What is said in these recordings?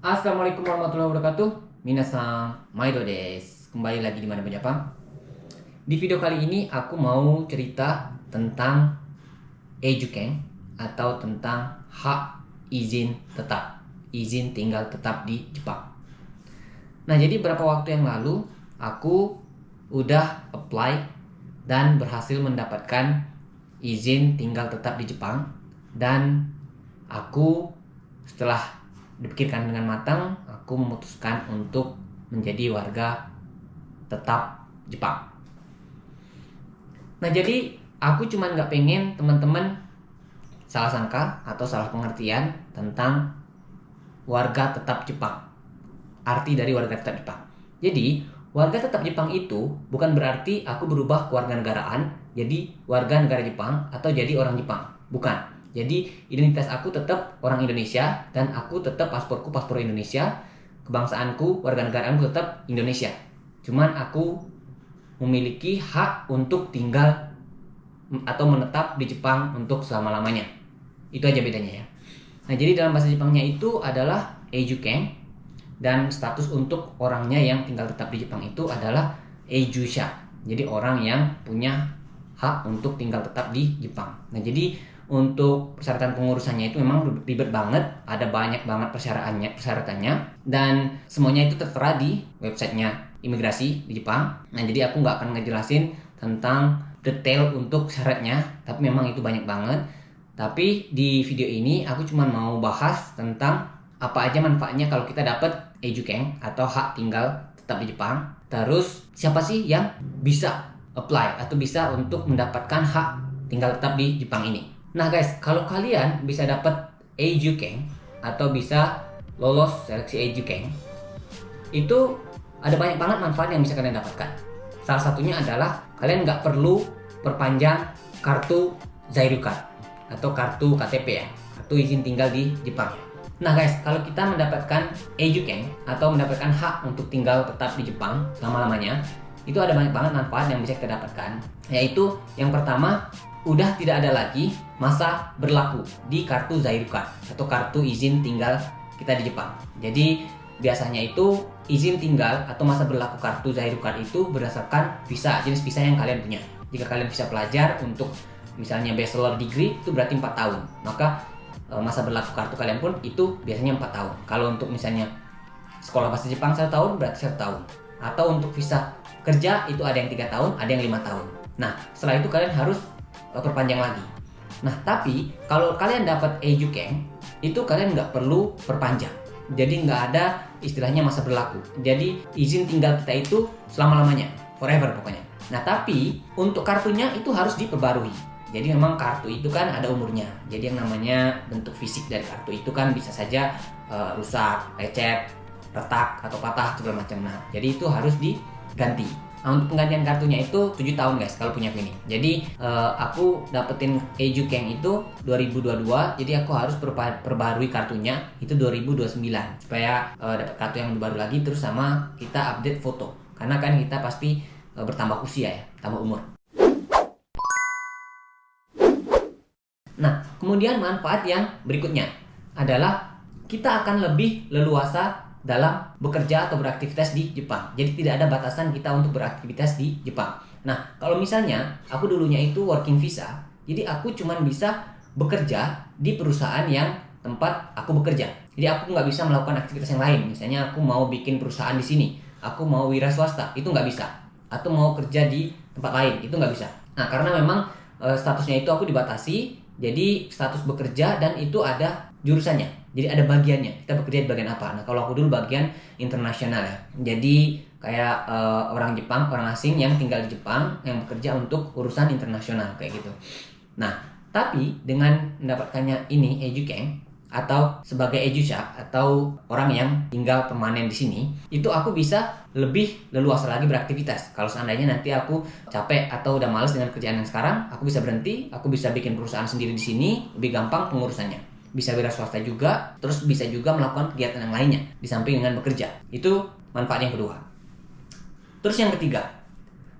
Assalamualaikum warahmatullahi wabarakatuh. Minasan, Maido desu. Kembali lagi di Mana Jepang. Di video kali ini aku mau cerita tentang Ejuken atau tentang hak izin tetap, izin tinggal tetap di Jepang. Nah, jadi beberapa waktu yang lalu aku udah apply dan berhasil mendapatkan izin tinggal tetap di Jepang, dan aku setelah dipikirkan dengan matang, aku memutuskan untuk menjadi warga tetap Jepang. Nah, jadi aku cuma nggak pengen teman-teman salah sangka atau salah pengertian tentang warga tetap Jepang. Arti dari warga tetap Jepang. Jadi, warga tetap Jepang itu bukan berarti aku berubah kewarganegaraan jadi warga negara Jepang atau jadi orang Jepang. Bukan. Jadi identitas aku tetap orang Indonesia dan aku tetap pasporku paspor Indonesia, kebangsaanku, warganegaraanku tetap Indonesia. Cuman aku memiliki hak untuk tinggal atau menetap di Jepang untuk selama-lamanya. Itu aja bedanya ya. Nah, jadi dalam bahasa Jepangnya itu adalah Ejuken, dan status untuk orangnya yang tinggal tetap di Jepang itu adalah Ejusha. Jadi orang yang punya hak untuk tinggal tetap di Jepang. Nah, jadi untuk persyaratan pengurusannya itu memang ribet banget, ada banyak banget persyaratannya, dan semuanya itu tertera di websitenya imigrasi di Jepang. Nah, jadi aku nggak akan ngejelasin tentang detail untuk syaratnya, tapi memang itu banyak banget. Tapi di video ini aku cuma mau bahas tentang apa aja manfaatnya kalau kita dapat Ejuken atau hak tinggal tetap di Jepang. Terus siapa sih yang bisa apply atau bisa untuk mendapatkan hak tinggal tetap di Jepang ini. Nah guys, kalau kalian bisa dapat Ejuken atau bisa lolos seleksi Ejuken, itu ada banyak banget manfaat yang bisa kalian dapatkan. Salah satunya adalah kalian nggak perlu perpanjang kartu Zairu Card atau kartu KTP ya, kartu izin tinggal di Jepang. Nah guys, kalau kita mendapatkan Ejuken atau mendapatkan hak untuk tinggal tetap di Jepang lama-lamanya, itu ada banyak banget manfaat yang bisa kita dapatkan. Yaitu yang pertama, udah tidak ada lagi masa berlaku di kartu Zairu Card atau kartu izin tinggal kita di Jepang. Jadi biasanya itu izin tinggal atau masa berlaku kartu Zairu Card itu berdasarkan visa, jenis visa yang kalian punya. Jika kalian visa pelajar untuk misalnya bachelor degree itu berarti 4 tahun. Maka masa berlaku kartu kalian pun itu biasanya 4 tahun. Kalau untuk misalnya sekolah bahasa Jepang 1 tahun berarti 1 tahun. Atau untuk visa kerja itu ada yang 3 tahun, ada yang 5 tahun. Nah, setelah itu kalian harus perpanjang lagi. Nah, tapi kalau kalian dapat Ejuken, itu kalian nggak perlu perpanjang. Jadi nggak ada istilahnya masa berlaku. Jadi izin tinggal kita itu selama-lamanya, forever pokoknya. Nah, tapi untuk kartunya itu harus diperbarui. Jadi memang kartu itu kan ada umurnya. Jadi yang namanya bentuk fisik dari kartu itu kan bisa saja rusak, lecet, retak, atau patah segala macam. Nah, jadi itu harus diganti. Nah, untuk penggantian kartunya itu 7 tahun guys kalau punya aku ini. Jadi aku dapetin Ejuken itu 2022, jadi aku harus perbarui kartunya itu 2029 supaya dapat kartu yang baru lagi, terus sama kita update foto. Karena kan kita pasti bertambah usia ya, tambah umur. Nah, kemudian manfaat yang berikutnya adalah kita akan lebih leluasa dalam bekerja atau beraktivitas di Jepang. Jadi tidak ada batasan kita untuk beraktivitas di Jepang. Nah, kalau misalnya aku dulunya itu working visa, jadi aku cuma bisa bekerja di perusahaan yang tempat aku bekerja. Jadi aku nggak bisa melakukan aktivitas yang lain. Misalnya aku mau bikin perusahaan di sini, aku mau wira swasta, itu nggak bisa. Atau mau kerja di tempat lain, itu nggak bisa. Nah, karena memang statusnya itu aku dibatasi. Jadi status bekerja dan itu ada jurusannya. Jadi ada bagiannya. Kita bekerja di bagian apa? Nah, kalau aku dulu bagian internasional ya. Jadi kayak orang Jepang, orang asing yang tinggal di Jepang yang bekerja untuk urusan internasional kayak gitu. Nah, tapi dengan mendapatkannya ini Ejuken atau sebagai Ejusha atau orang yang tinggal permanen di sini, itu aku bisa lebih leluasa lagi beraktivitas. Kalau seandainya nanti aku capek atau udah males dengan kerjaan yang sekarang, aku bisa berhenti, aku bisa bikin perusahaan sendiri di sini, lebih gampang pengurusannya. Bisa wira swasta juga, terus bisa juga melakukan kegiatan yang lainnya di samping dengan bekerja. Itu manfaat yang kedua. Terus yang ketiga,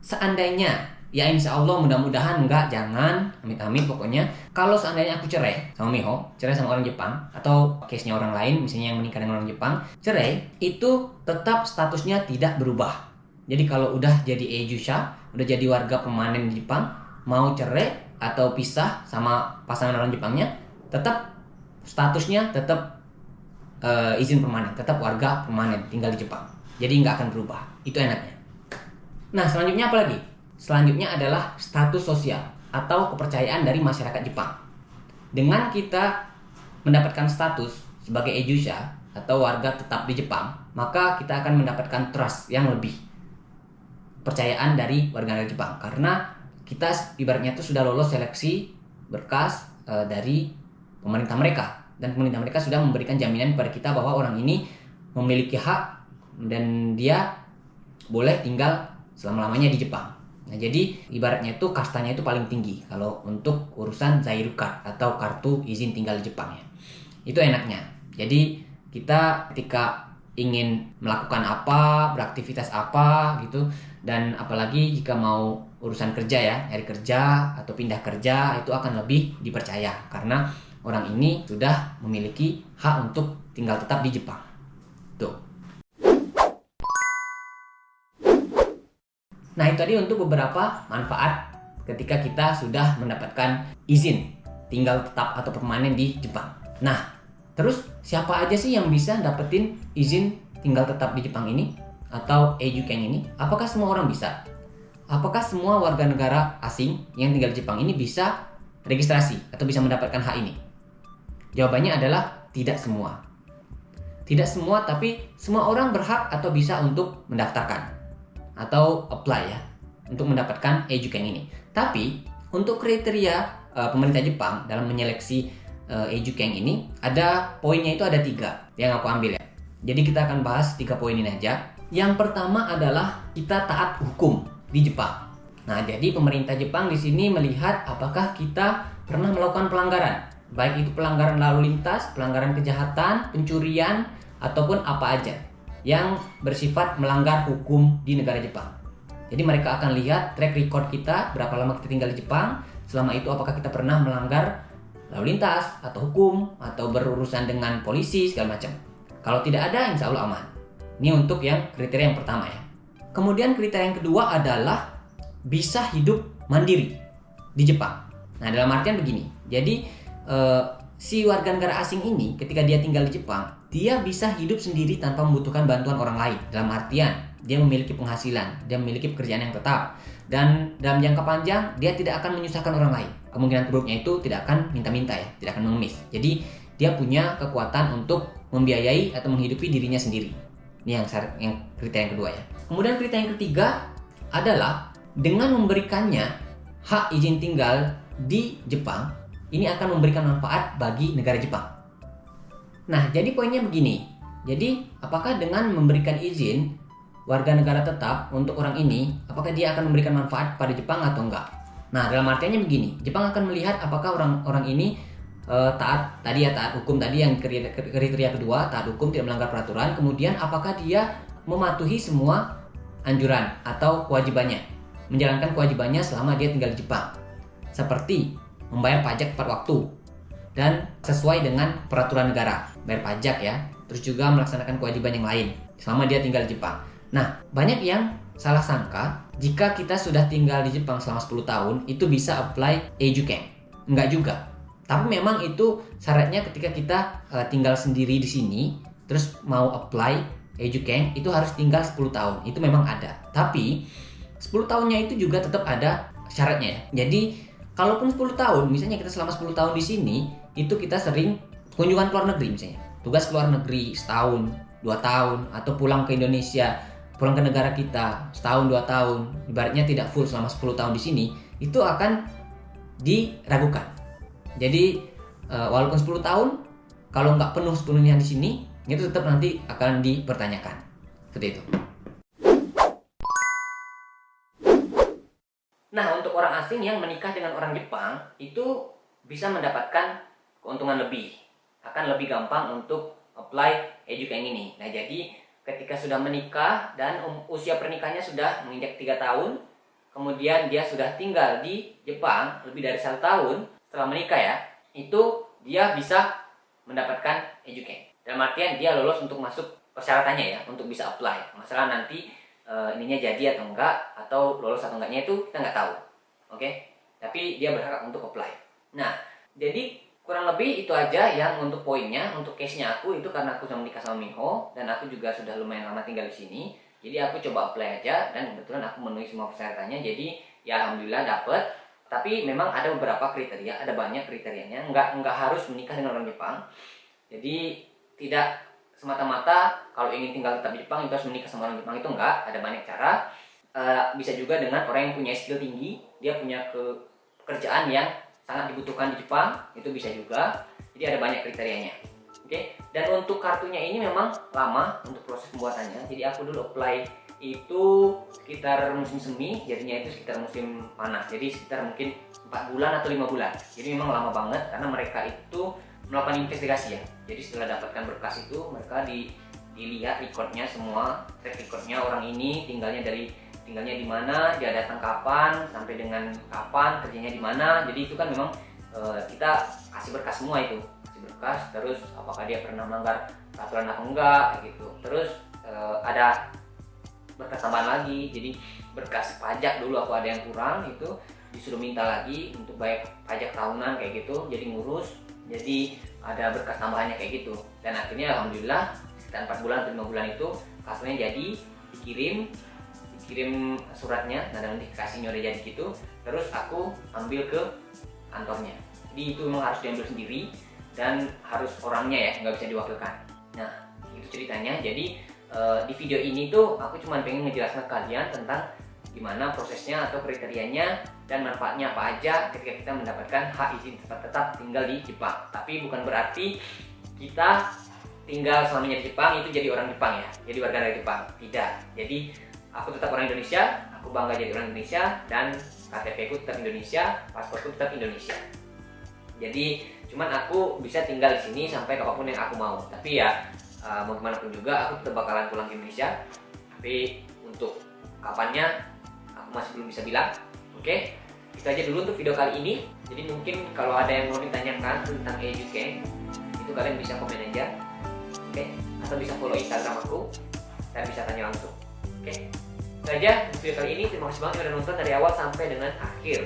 seandainya Ya insya Allah mudah-mudahan enggak, jangan, amit-amit pokoknya. Kalau seandainya aku cerai sama Miho, cerai sama orang Jepang, atau case-nya orang lain, misalnya yang menikah dengan orang Jepang, cerai, itu tetap statusnya tidak berubah. Jadi kalau udah jadi Eijusha, udah jadi warga permanen di Jepang, mau cerai atau pisah sama pasangan orang Jepangnya, tetap statusnya tetap izin permanen, tetap warga permanen tinggal di Jepang. Jadi nggak akan berubah. Itu enaknya. Nah, selanjutnya apa lagi? Selanjutnya adalah status sosial atau kepercayaan dari masyarakat Jepang. Dengan kita mendapatkan status sebagai Eijusha atau warga tetap di Jepang, maka kita akan mendapatkan trust yang lebih, kepercayaan dari warga negara Jepang, karena kita ibaratnya itu sudah lolos seleksi berkas dari pemerintah mereka, dan pemerintah mereka sudah memberikan jaminan kepada kita bahwa orang ini memiliki hak dan dia boleh tinggal selama-lamanya di Jepang. Nah, jadi ibaratnya itu kastanya itu paling tinggi kalau untuk urusan Zairu Card atau kartu izin tinggal di Jepang ya. Itu enaknya. Jadi kita ketika ingin melakukan apa, beraktivitas apa gitu, dan apalagi jika mau urusan kerja ya, nyari kerja atau pindah kerja, itu akan lebih dipercaya karena orang ini sudah memiliki hak untuk tinggal tetap di Jepang. Tuh. Nah, itu tadi untuk beberapa manfaat ketika kita sudah mendapatkan izin tinggal tetap atau permanen di Jepang. Nah, terus siapa aja sih yang bisa dapetin izin tinggal tetap di Jepang ini atau Eijukeng ini? Apakah semua orang bisa? Apakah semua warga negara asing yang tinggal di Jepang ini bisa registrasi atau bisa mendapatkan hak ini? Jawabannya adalah tidak semua. Tidak semua, tapi semua orang berhak atau bisa untuk mendaftarkan atau apply ya untuk mendapatkan Eijukeng ini. Tapi untuk kriteria pemerintah Jepang dalam menyeleksi Eijukeng ini, ada poinnya itu ada 3 yang aku ambil ya. Jadi kita akan bahas 3 poin ini aja. Yang pertama adalah kita taat hukum di Jepang. Nah, jadi pemerintah Jepang di sini melihat apakah kita pernah melakukan pelanggaran, baik itu pelanggaran lalu lintas, pelanggaran kejahatan, pencurian, ataupun apa aja yang bersifat melanggar hukum di negara Jepang. Jadi mereka akan lihat track record kita, berapa lama kita tinggal di Jepang, selama itu apakah kita pernah melanggar lalu lintas atau hukum atau berurusan dengan polisi segala macam. Kalau tidak ada, insya Allah aman. Ini untuk yang kriteria yang pertama ya. Kemudian kriteria yang kedua adalah bisa hidup mandiri di Jepang. Nah, dalam artian begini. Jadi si warga negara asing ini ketika dia tinggal di Jepang, dia bisa hidup sendiri tanpa membutuhkan bantuan orang lain. Dalam artian dia memiliki penghasilan, dia memiliki pekerjaan yang tetap, dan dalam jangka panjang dia tidak akan menyusahkan orang lain. Kemungkinan buruknya itu tidak akan minta-minta ya, tidak akan mengemis. Jadi dia punya kekuatan untuk membiayai atau menghidupi dirinya sendiri. Ini yang kriteria yang kedua ya. Kemudian kriteria yang ketiga adalah dengan memberikannya hak izin tinggal di Jepang, ini akan memberikan manfaat bagi negara Jepang. Nah, jadi poinnya begini. Jadi, apakah dengan memberikan izin warga negara tetap untuk orang ini, apakah dia akan memberikan manfaat pada Jepang atau enggak? Nah, dalam artiannya begini. Jepang akan melihat apakah orang ini taat hukum tadi yang kriteria kedua, taat hukum, tidak melanggar peraturan. Kemudian apakah dia mematuhi semua anjuran atau kewajibannya, menjalankan kewajibannya selama dia tinggal di Jepang. Seperti membayar pajak tepat waktu dan sesuai dengan peraturan negara, bayar pajak ya, terus juga melaksanakan kewajiban yang lain selama dia tinggal di Jepang. Nah, banyak yang salah sangka jika kita sudah tinggal di Jepang selama 10 tahun itu bisa apply Eijukeng. Enggak juga. Tapi memang itu syaratnya ketika kita tinggal sendiri di sini terus mau apply Eijukeng itu harus tinggal 10 tahun. Itu memang ada. Tapi 10 tahunnya itu juga tetap ada syaratnya ya. Jadi kalaupun 10 tahun, misalnya kita selama 10 tahun di sini, itu kita sering kunjungan ke luar negeri misalnya. Tugas ke luar negeri setahun, 2 tahun, atau pulang ke Indonesia, pulang ke negara kita setahun, 2 tahun, ibaratnya tidak full selama 10 tahun di sini, itu akan diragukan. Jadi walaupun 10 tahun, kalau nggak penuh sepenuhnya di sini, itu tetap nanti akan dipertanyakan. Seperti itu. Nah, untuk orang asing yang menikah dengan orang Jepang itu bisa mendapatkan keuntungan lebih, akan lebih gampang untuk apply Eijukeng ini. Nah, jadi ketika sudah menikah dan usia pernikahannya sudah menginjak 3 tahun, kemudian dia sudah tinggal di Jepang lebih dari 1 tahun setelah menikah ya, itu dia bisa mendapatkan EduCamp. Dalam artian dia lolos untuk masuk persyaratannya ya, untuk bisa apply. Masalah nanti ininya jadi atau enggak, atau lolos atau enggaknya itu kita nggak tahu. Oke, tapi dia berhak untuk apply. Nah, jadi kurang lebih itu aja yang untuk poinnya. Untuk case-nya aku itu karena aku sudah menikah sama Miho dan aku juga sudah lumayan lama tinggal di sini. Jadi aku coba apply aja dan kebetulan aku memenuhi semua persyaratannya. Jadi ya alhamdulillah dapet. Tapi memang ada beberapa kriteria, ada banyak kriterianya. Nggak harus menikah dengan orang Jepang. Jadi tidak semata-mata kalau ingin tinggal tetap di Jepang itu harus menikah sama orang Jepang, itu enggak. Ada banyak cara. Bisa juga dengan orang yang punya skill tinggi, dia punya pekerjaan yang sangat dibutuhkan di Jepang, itu bisa juga. Jadi ada banyak kriterianya. Oke. Dan untuk kartunya ini memang lama untuk proses pembuatannya. Jadi aku dulu apply itu sekitar musim semi, jadinya itu sekitar musim panas. Jadi sekitar mungkin 4 bulan atau 5 bulan. Jadi memang lama banget karena mereka itu melakukan investigasi ya. Jadi setelah dapatkan berkas itu mereka dilihat recordnya semua, track recordnya orang ini tinggalnya di mana, dia datang kapan, sampai dengan kapan, kerjanya di mana. Jadi itu kan memang kita kasih berkas semua itu, kasih berkas, terus apakah dia pernah melanggar peraturan atau enggak gitu. Terus ada berkas tambahan lagi, jadi berkas pajak dulu aku ada yang kurang, itu disuruh minta lagi untuk bayar pajak tahunan kayak gitu, jadi ngurus. Jadi ada berkas tambahannya kayak gitu. Dan akhirnya alhamdulillah sekitar 4 bulan atau 5 bulan itu kartunya jadi, dikirim suratnya. Nah dan dikasihnya udah jadi gitu. Terus aku ambil ke kantornya. Jadi itu memang harus diambil sendiri dan harus orangnya ya, nggak bisa diwakilkan. Nah itu ceritanya. Jadi di video ini tuh aku cuma pengen ngejelasin ke kalian tentang gimana prosesnya atau kriterianya dan manfaatnya apa aja ketika kita mendapatkan hak izin tetap tinggal di Jepang. Tapi bukan berarti kita tinggal selamanya di Jepang itu jadi orang Jepang ya, jadi warga negara Jepang. Tidak. Jadi aku tetap orang Indonesia, aku bangga jadi orang Indonesia, dan KTP ku tetap Indonesia, pasporku tetap Indonesia. Jadi cuman aku bisa tinggal di sini sampai kapanpun yang aku mau. Tapi ya mau gimana pun juga aku tetap bakalan pulang ke Indonesia. Tapi untuk kapannya aku masih belum bisa bilang. Oke, itu aja dulu untuk video kali ini. Jadi mungkin kalau ada yang mau ditanyakan tentang EduCamp, itu kalian bisa komen aja, oke? Atau bisa follow Instagram aku dan bisa tanya langsung. Oke, itu aja untuk video kali ini. Terima kasih banget yang udah nonton dari awal sampai dengan akhir.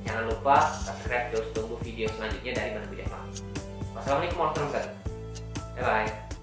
Jangan lupa subscribe, terus tunggu video selanjutnya dari Mana Bu Jepang. Wassalamualaikum warahmatullahi wabarakatuh. Bye bye.